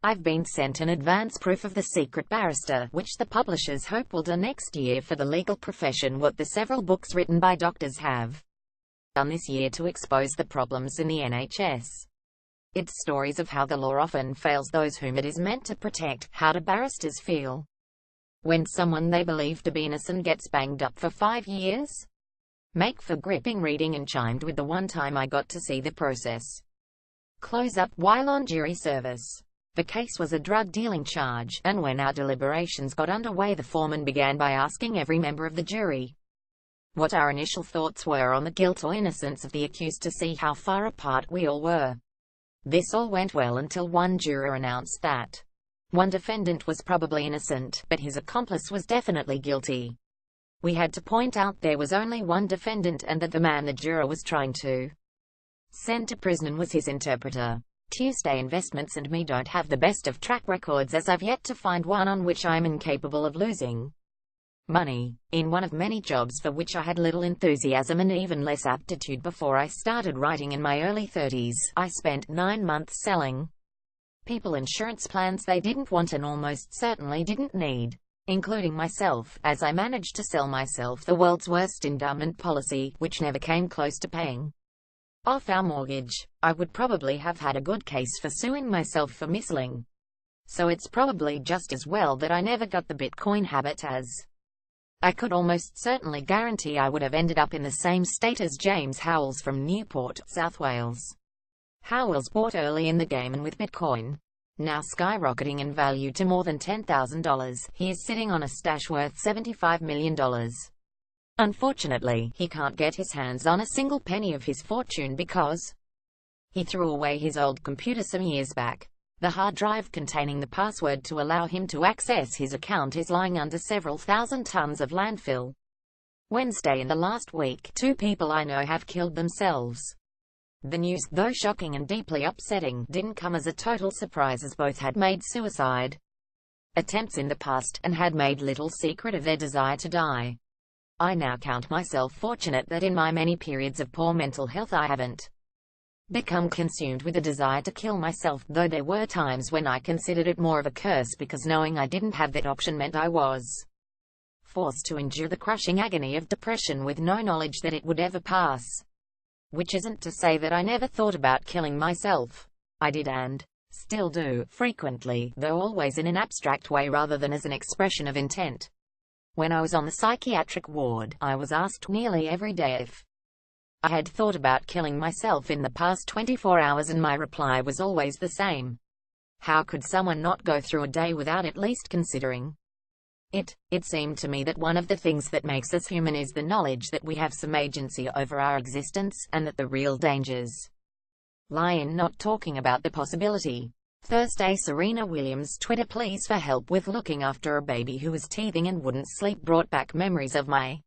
I've been sent an advance proof of The Secret Barrister, which the publishers hope will do next year for the legal profession what the several books written by doctors have done this year to expose the problems in the NHS. It's stories of how the law often fails those whom it is meant to protect. How do barristers feel when someone they believe to be innocent gets banged up for 5 years? Make for gripping reading and chimed with the one time I got to see the process close up while on jury service. The case was a drug-dealing charge, and when our deliberations got underway, the foreman began by asking every member of the jury what our initial thoughts were on the guilt or innocence of the accused to see how far apart we all were. This all went well until one juror announced that one defendant was probably innocent, but his accomplice was definitely guilty. We had to point out there was only one defendant and that the man the juror was trying to send to prison was his interpreter. Tuesday Investments and me don't have the best of track records, as I've yet to find one on which I'm incapable of losing money. In one of many jobs for which I had little enthusiasm and even less aptitude before I started writing in my early 30s, I spent 9 months selling people insurance plans they didn't want and almost certainly didn't need, including myself, as I managed to sell myself the world's worst endowment policy, which never came close to paying off our mortgage. I would probably have had a good case for suing myself for misselling. So it's probably just as well that I never got the Bitcoin habit, as I could almost certainly guarantee I would have ended up in the same state as James Howells from Newport, South Wales. Howells bought early in the game, and with Bitcoin now skyrocketing in value to more than $10,000, he is sitting on a stash worth $75 million. Unfortunately, he can't get his hands on a single penny of his fortune because he threw away his old computer some years back. The hard drive containing the password to allow him to access his account is lying under several thousand tons of landfill. Wednesday in the last week, 2 people I know have killed themselves. The news, though shocking and deeply upsetting, didn't come as a total surprise, as both had made suicide attempts in the past, and had made little secret of their desire to die. I now count myself fortunate that in my many periods of poor mental health I haven't become consumed with a desire to kill myself, though there were times when I considered it more of a curse because knowing I didn't have that option meant I was forced to endure the crushing agony of depression with no knowledge that it would ever pass. Which isn't to say that I never thought about killing myself. I did and still do, frequently, though always in an abstract way rather than as an expression of intent. When I was on the psychiatric ward, I was asked nearly every day if I had thought about killing myself in the past 24 hours, and my reply was always the same. How could someone not go through a day without at least considering it? It seemed to me that one of the things that makes us human is the knowledge that we have some agency over our existence, and that the real dangers lie in not talking about the possibility. Thursday Serena Williams' Twitter pleas for help with looking after a baby who was teething and wouldn't sleep brought back memories of my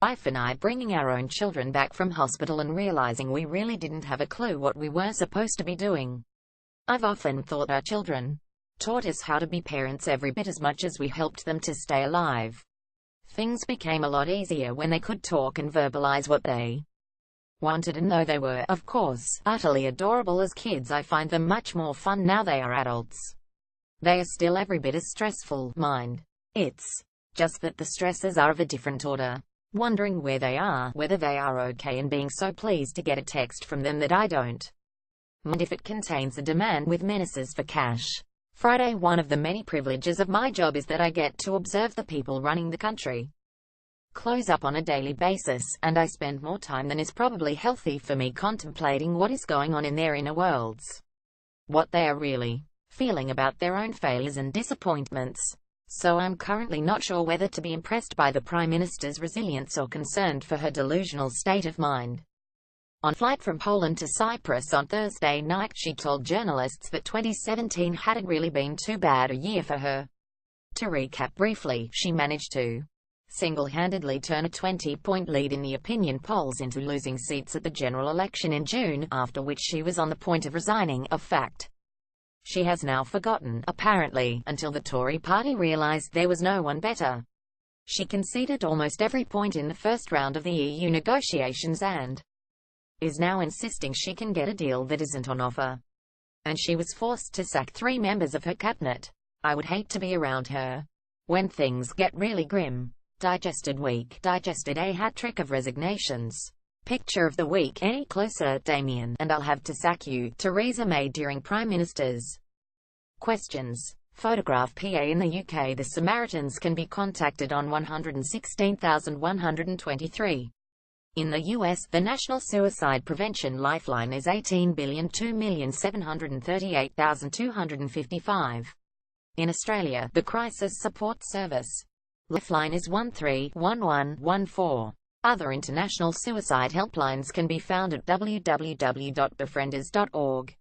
wife and I bringing our own children back from hospital and realizing we really didn't have a clue what we were supposed to be doing. I've often thought our children taught us how to be parents every bit as much as we helped them to stay alive. Things became a lot easier when they could talk and verbalize what they wanted, and though they were, of course, utterly adorable as kids, I find them much more fun now they are adults. They are still every bit as stressful, mind. It's just that the stresses are of a different order. Wondering where they are, whether they are okay, and being so pleased to get a text from them that I don't mind if it contains a demand with menaces for cash. Friday. One of the many privileges of my job is that I get to observe the people running the country close up on a daily basis, and I spend more time than is probably healthy for me contemplating what is going on in their inner worlds, what they are really feeling about their own failures and disappointments. So I'm currently not sure whether to be impressed by the Prime Minister's resilience or concerned for her delusional state of mind. On flight from Poland to Cyprus on Thursday night, she told journalists that 2017 hadn't really been too bad a year for her. To recap briefly, she managed to single-handedly turn a 20-point lead in the opinion polls into losing seats at the general election in June, after which she was on the point of resigning, a fact she has now forgotten, apparently, until the Tory party realised there was no one better. She conceded almost every point in the first round of the EU negotiations and is now insisting she can get a deal that isn't on offer. and she was forced to sack 3 members of her cabinet. I would hate to be around her. When things get really grim. Digested week. Digested a hat-trick of resignations. Picture of the week. Any closer, Damien, and I'll have to sack you. Theresa May during Prime Minister's questions. Photograph. PA in the UK, the Samaritans can be contacted on 116,123. In the US, the National Suicide Prevention Lifeline is 18,2,738,255. In Australia, the Crisis Support Service Lifeline is 131114. Other international suicide helplines can be found at www.befrienders.org.